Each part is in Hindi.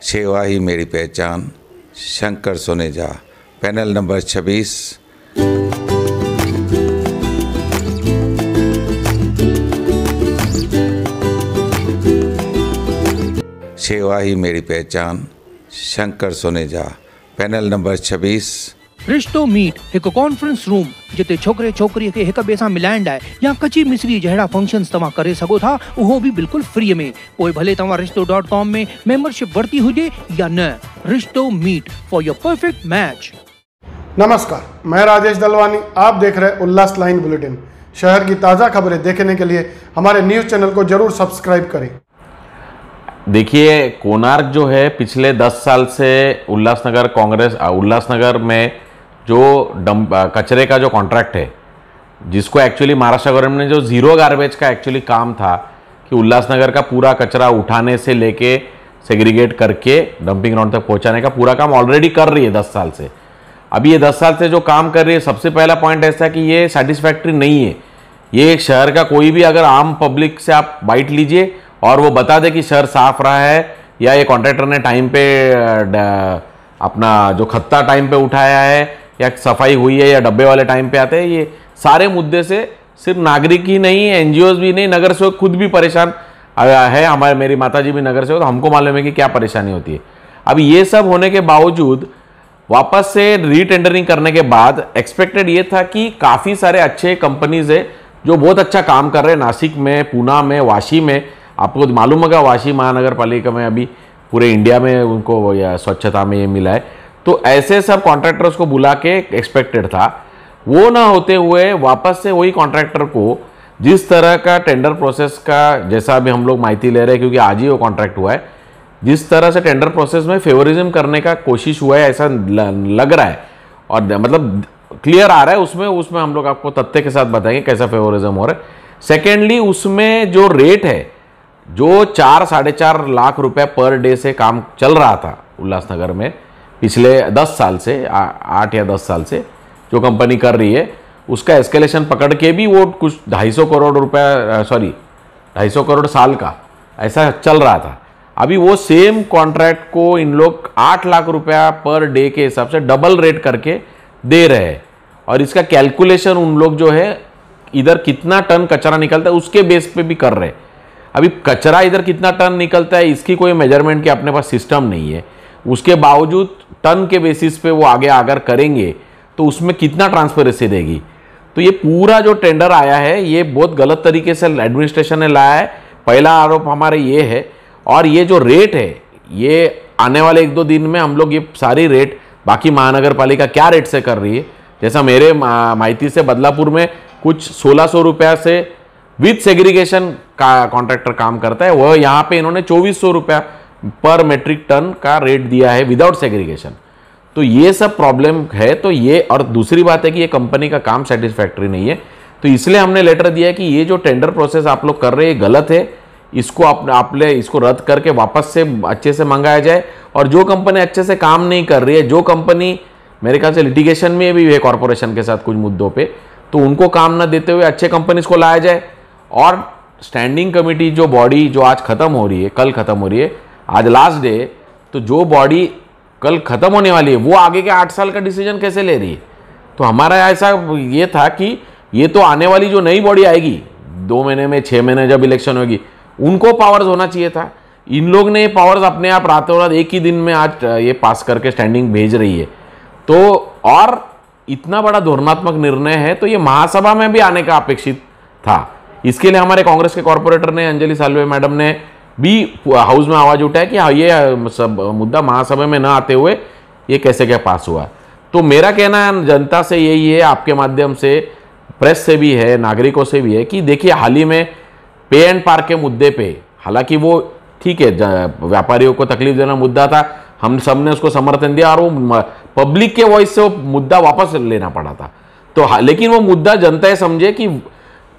सेवा ही मेरी पहचान, शंकर सोनेजा, पैनल नंबर 26। सेवा ही मेरी पहचान, शंकर सोनेजा, पैनल नंबर 26। रिश्तो मीट एक कॉन्फ्रेंस रूम जिते छोकरे छोकरी के एक बे सां मिलाइण लाइ या कची मिसरी जहिड़ा फंक्शन्स तव्हां करे सघो था, उहो भी बिल्कुल फ्री में। पोइ भले तव्हां रिश्तो.com में मेंबरशिप वरती हुजे या न। रिश्तो meet for your perfect match. नमस्कार, मैं राजेश दलवानी। आप देख रहे हैं उल्लास लाइन बुलेटिन। शहर की ताज़ा खबरें देखने के लिए हमारे न्यूज़ चैनल को जरूर सब्सक्राइब करें। देखिए, कोणार्क जो है पिछले 10 साल से उल्लासनगर में जो कचरे का जो कॉन्ट्रैक्ट है, जिसको एक्चुअली महाराष्ट्र गवर्नमेंट ने जो जीरो गार्बेज का एक्चुअली काम था कि उल्लासनगर का पूरा कचरा उठाने से लेके सेग्रीगेट करके डंपिंग ग्राउंड तक पहुंचाने का पूरा काम ऑलरेडी कर रही है 10 साल से। अभी ये 10 साल से जो काम कर रही है, सबसे पहला पॉइंट ऐसा है कि ये सेटिस्फैक्ट्री नहीं है। ये एक शहर का कोई भी अगर आम पब्लिक से आप बाइट लीजिए और वो बता दे कि शहर साफ रहा है या ये कॉन्ट्रैक्टर ने टाइम पे अपना जो खत्ता टाइम पे उठाया है या सफाई हुई है या डब्बे वाले टाइम पे आते हैं, ये सारे मुद्दे से सिर्फ नागरिक ही नहीं, एनजीओज भी नहीं, नगर सेवक खुद भी परेशान है। मेरी माताजी भी नगर सेवक, तो हमको मालूम है कि क्या परेशानी होती है। अब ये सब होने के बावजूद वापस से रीटेंडरिंग करने के बाद एक्सपेक्टेड ये था कि काफ़ी सारे अच्छे कंपनीज है जो बहुत अच्छा काम कर रहे हैं नासिक में, पूना में, वाशी में। आपको मालूम होगा वाशी महानगर पालिका में अभी पूरे इंडिया में उनको या स्वच्छता में ये मिला है। तो ऐसे सब कॉन्ट्रैक्टर्स को बुला के एक्सपेक्टेड था, वो ना होते हुए वापस से वही कॉन्ट्रैक्टर को जिस तरह का टेंडर प्रोसेस का, जैसा अभी हम लोग माहिती ले रहे हैं क्योंकि आज ही वो कॉन्ट्रैक्ट हुआ है, जिस तरह से टेंडर प्रोसेस में फेवरिज्म करने का कोशिश हुआ है ऐसा लग रहा है। और मतलब क्लियर आ रहा है उसमें हम लोग आपको तथ्य के साथ बताएंगे कैसा फेवरिज्म हो रहा है। सेकेंडली, उसमें जो रेट है, जो 4-4.5 लाख रुपए पर डे से काम चल रहा था उल्लासनगर में पिछले 10 साल से, 8 या 10 साल से जो कंपनी कर रही है, उसका एस्केलेशन पकड़ के भी वो कुछ 250 करोड़ रुपए 250 करोड़ साल का ऐसा चल रहा था। अभी वो सेम कॉन्ट्रैक्ट को इन लोग 8 लाख रुपया पर डे के हिसाब से डबल रेट करके दे रहे हैं। और इसका कैलकुलेशन उन लोग जो है इधर कितना टन कचरा निकलता है उसके बेस पे भी कर रहे हैं। अभी कचरा इधर कितना टन निकलता है इसकी कोई मेजरमेंट की अपने पास सिस्टम नहीं है। उसके बावजूद टन के बेसिस पे वो आगे अगर करेंगे तो उसमें कितना ट्रांसपेरेंसी देगी। तो ये पूरा जो टेंडर आया है ये बहुत गलत तरीके से एडमिनिस्ट्रेशन ने लाया है। पहला आरोप हमारे ये है। और ये जो रेट है, ये आने वाले 1-2 दिन में हम लोग ये सारी रेट बाकी महानगर पालिका क्या रेट से कर रही है, जैसा मेरे माहिती से बदलापुर में कुछ 1600 रुपया से विथ सेग्रीगेशन का कॉन्ट्रैक्टर काम करता है, वह यहाँ पे इन्होंने 2400 रुपया पर मेट्रिक टन का रेट दिया है विदाउट सेग्रीगेशन। तो ये सब प्रॉब्लम है। तो ये, और दूसरी बात है कि ये कंपनी का काम सेटिस्फैक्ट्री नहीं है। तो इसलिए हमने लेटर दिया कि ये जो टेंडर प्रोसेस आप लोग कर रहे हैं गलत है, इसको इसको रद्द करके वापस से अच्छे से मंगाया जाए। और जो कंपनी अच्छे से काम नहीं कर रही है, जो कंपनी मेरे ख्याल से लिटिगेशन में भी है कॉरपोरेशन के साथ कुछ मुद्दों पे, तो उनको काम न देते हुए अच्छे कंपनीज को लाया जाए। और स्टैंडिंग कमेटी जो बॉडी जो आज खत्म हो रही है, कल खत्म हो रही है, आज लास्ट डे, तो जो बॉडी कल खत्म होने वाली है वो आगे के 8 साल का डिसीजन कैसे ले रही है। तो हमारा ऐसा ये था कि ये तो आने वाली जो नई बॉडी आएगी 2 महीने में, 6 महीने जब इलेक्शन होगी, उनको पावर्स होना चाहिए था। इन लोग ने पावर्स अपने आप रातों रात एक ही दिन में आज ये पास करके स्टैंडिंग भेज रही है। तो और इतना बड़ा धोरणात्मक निर्णय है तो ये महासभा में भी आने का अपेक्षित था। इसके लिए हमारे कांग्रेस के कॉर्पोरेटर ने, अंजलि साल्वे मैडम ने भी हाउस में आवाज उठाया कि हाँ, ये सब मुद्दा महासभा में ना आते हुए ये कैसे क्या पास हुआ। तो मेरा कहना जनता से यही है, आपके माध्यम से, प्रेस से भी है, नागरिकों से भी है कि देखिए, हाल ही में पे एंड पार्क के मुद्दे पे, हालांकि वो ठीक है, व्यापारियों को तकलीफ देना मुद्दा था, हम सब ने उसको समर्थन दिया और वो पब्लिक के वॉइस से वो मुद्दा वापस लेना पड़ा था। तो लेकिन वो मुद्दा जनता समझे कि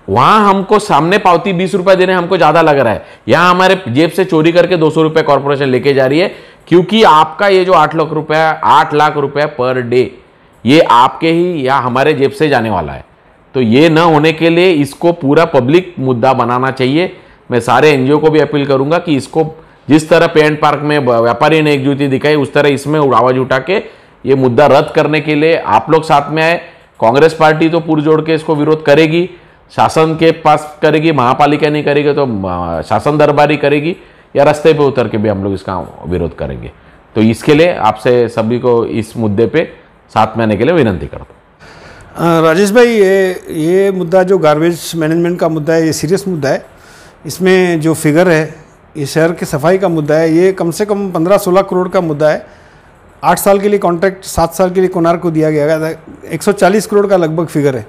वहां हमको सामने पावती 20 रुपए देने हमको ज्यादा लग रहा है, यहां हमारे जेब से चोरी करके 200 रुपए कॉर्पोरेशन लेके जा रही है, क्योंकि आपका ये जो 8 लाख रुपया पर डे ये आपके ही या हमारे जेब से जाने वाला है। तो ये न होने के लिए इसको पूरा पब्लिक मुद्दा बनाना चाहिए। मैं सारे एनजीओ को भी अपील करूंगा कि इसको जिस तरह पे एंड पार्क में व्यापारी ने एकजुटी दिखाई, उस तरह इसमें आवाज उठा के ये मुद्दा रद्द करने के लिए आप लोग साथ में आए। कांग्रेस पार्टी तो पुरजोड़ के इसको विरोध करेगी, शासन के पास करेगी, महापालिका नहीं करेगी तो शासन दरबारी करेगी, या रास्ते पे उतर के भी हम लोग इसका विरोध करेंगे। तो इसके लिए आपसे सभी को इस मुद्दे पे साथ में आने के लिए विनती करता हूँ। राजेश भाई, ये मुद्दा जो गार्बेज मैनेजमेंट का मुद्दा है, ये सीरियस मुद्दा है। इसमें जो फिगर है, ये शहर की सफाई का मुद्दा है, ये कम से कम 15-16 करोड़ का मुद्दा है। 8 साल के लिए कॉन्ट्रैक्ट, 7 साल के लिए कोणार्क को दिया गया था। 140 करोड़ का लगभग फिगर है।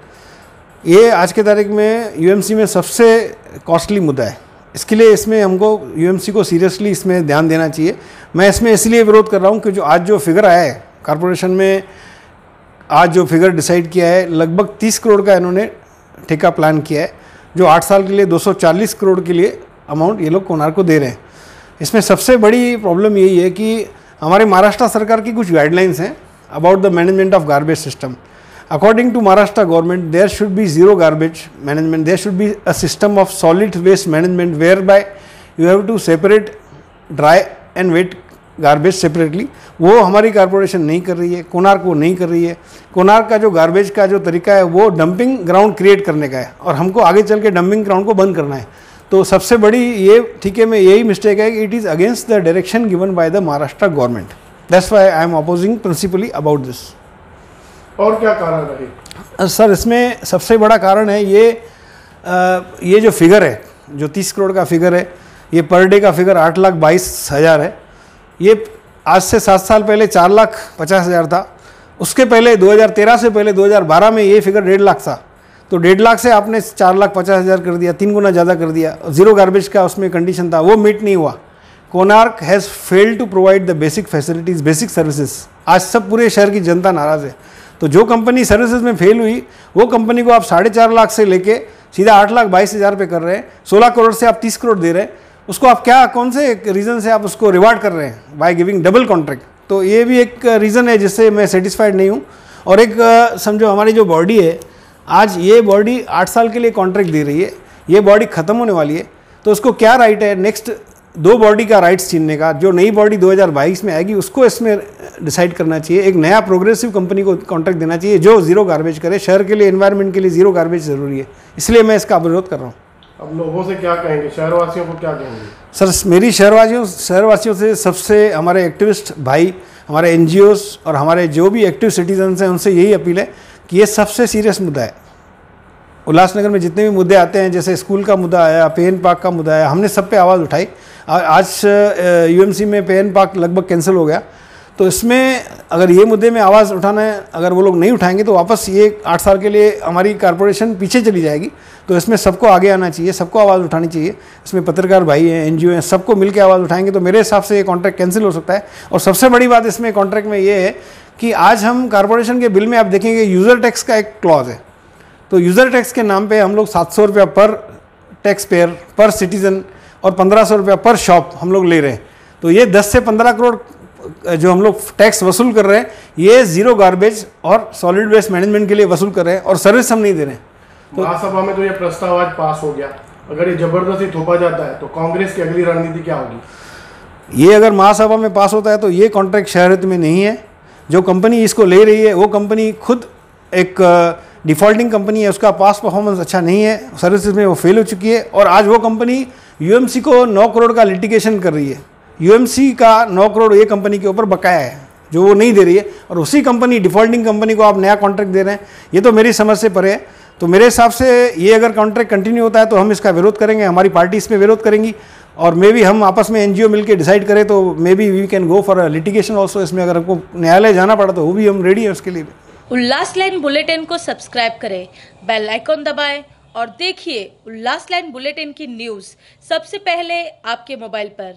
ये आज के तारीख में यूएमसी में सबसे कॉस्टली मुद्दा है। इसके लिए इसमें हमको यूएमसी को सीरियसली इसमें ध्यान देना चाहिए। मैं इसमें इसलिए विरोध कर रहा हूँ कि जो आज जो फिगर आया है कॉरपोरेशन में, आज जो फिगर डिसाइड किया है, लगभग 30 करोड़ का इन्होंने ठेका प्लान किया है, जो 8 साल के लिए 240 करोड़ के लिए अमाउंट ये लोग कोणार्क को दे रहे हैं। इसमें सबसे बड़ी प्रॉब्लम यही है कि हमारे महाराष्ट्र सरकार की कुछ गाइडलाइंस हैं about the management of garbage system. According to Maharashtra government, there should be zero garbage management. There should be a system of solid waste management whereby you have to separate dry and wet garbage separately. वो हमारी कॉरपोरेशन नहीं कर रही है, कोणार्क वो नहीं कर रही है। कोणार्क का जो गार्बेज का जो तरीका है वो डंपिंग ग्राउंड क्रिएट करने का है, और हमको आगे चल के डंपिंग ग्राउंड को बंद करना है। तो सबसे बड़ी ये ठेके में यही मिस्टेक है कि it is against the direction given by the Maharashtra government. That's why I am opposing principally about this. और क्या कारण रहे सर? इसमें सबसे बड़ा कारण है ये जो फिगर है, जो 30 करोड़ का फिगर है, ये पर डे का फिगर 8,22,000 है। ये आज से 7 साल पहले 4,50,000 था। उसके पहले 2013 से पहले 2012 में ये फिगर 1.5 लाख था। तो 1.5 लाख से आपने 4,50,000 कर दिया, 3 गुना ज़्यादा कर दिया। जीरो गार्बेज का उसमें कंडीशन था, वो मीट नहीं हुआ। Konark has failed to provide the basic facilities, basic services. आज सब पूरे शहर की जनता नाराज़ है। तो जो कंपनी सर्विसेज में फेल हुई, वो कंपनी को आप 4.5 लाख से लेके सीधा 8,22,000 पे कर रहे हैं। 16 करोड़ से आप 30 करोड़ दे रहे हैं। उसको आप क्या, कौन से रीज़न से आप उसको रिवार्ड कर रहे हैं? By giving double contract. तो ये भी एक रीज़न है जिससे मैं सेटिस्फाइड नहीं हूँ। और एक समझो हमारी जो बॉडी है, आज ये बॉडी 8 साल के लिए कॉन्ट्रैक्ट दे रही है, ये बॉडी ख़त्म होने वाली है। तो उसको क्या राइट है नेक्स्ट 2 बॉडी का राइट्स छीनने का? जो नई बॉडी 2022 में आएगी उसको इसमें डिसाइड करना चाहिए। एक नया प्रोग्रेसिव कंपनी को कॉन्ट्रैक्ट देना चाहिए जो जीरो गार्बेज करे। शहर के लिए, एनवायरनमेंट के लिए जीरो गार्बेज ज़रूरी है, इसलिए मैं इसका विरोध कर रहा हूँ। अब लोगों से क्या कहेंगे, शहरवासियों को क्या कहेंगे? सर, मेरी शहरवासियों से सबसे, हमारे एक्टिविस्ट भाई, हमारे NGOs और हमारे जो भी एक्टिव सिटीजन्स हैं, उनसे यही अपील है कि ये सबसे सीरियस मुद्दा है। उल्लासनगर में जितने भी मुद्दे आते हैं, जैसे स्कूल का मुद्दा आया, पे एंड पार्क का मुद्दा आया, हमने सब पे आवाज़ उठाई। आज UMC में पे एंड पार्क लगभग कैंसिल हो गया। तो इसमें अगर ये मुद्दे में आवाज़ उठाना है, अगर वो लोग नहीं उठाएंगे तो वापस ये 8 साल के लिए हमारी कॉरपोरेशन पीछे चली जाएगी। तो इसमें सबको आगे आना चाहिए, सबको आवाज़ उठानी चाहिए। इसमें पत्रकार भाई हैं, NGO हैं, सबको मिल के आवाज़ उठाएंगे तो मेरे हिसाब से ये कॉन्ट्रैक्ट कैंसिल हो सकता है। और सबसे बड़ी बात इसमें कॉन्ट्रैक्ट में ये है कि आज हम कॉरपोरेशन के बिल में आप देखेंगे यूज़र टैक्स का एक क्लॉज है। तो यूज़र टैक्स के नाम पे हम लोग 700 रुपया पर टैक्स पेयर, पर सिटीज़न और 1500 रुपया पर शॉप हम लोग ले रहे हैं। तो ये 10 से 15 करोड़ जो हम लोग टैक्स वसूल कर रहे हैं, ये जीरो गार्बेज और सॉलिड वेस्ट मैनेजमेंट के लिए वसूल कर रहे हैं, और सर्विस हम नहीं दे रहे हैं। तो महासभा में तो ये प्रस्ताव आज पास हो गया। अगर ये जबरदस्ती थोपा जाता है तो कांग्रेस की अगली रणनीति क्या होगी? ये अगर महासभा में पास होता है तो ये कॉन्ट्रैक्ट शहर हित में नहीं है। जो कंपनी इसको ले रही है वो कंपनी खुद एक डिफ़ॉल्टिंग कंपनी है, उसका पास्ट परफॉर्मेंस अच्छा नहीं है, सर्विसेज में वो फेल हो चुकी है। और आज वो कंपनी UMC को 9 करोड़ का लिटिगेशन कर रही है। UMC का 9 करोड़ ये कंपनी के ऊपर बकाया है जो वो नहीं दे रही है, और उसी कंपनी, डिफ़ॉल्टिंग कंपनी को आप नया कॉन्ट्रैक्ट दे रहे हैं। ये तो मेरी समझ से परे है। तो मेरे हिसाब से ये अगर कॉन्ट्रैक्ट कंटिन्यू होता है तो हम इसका विरोध करेंगे, हमारी पार्टी इसमें विरोध करेंगी। और मे बी हम आपस में NGO मिलकर डिसाइड करें तो maybe we can go for a litigation also. इसमें अगर हमको न्यायालय जाना पड़ा तो वो भी हम रेडी है उसके लिए भी। उल्लास लाइन बुलेटिन को सब्सक्राइब करें, बेल आइकॉन दबाएं और देखिए उल्लास लाइन बुलेटिन की न्यूज़ सबसे पहले आपके मोबाइल पर।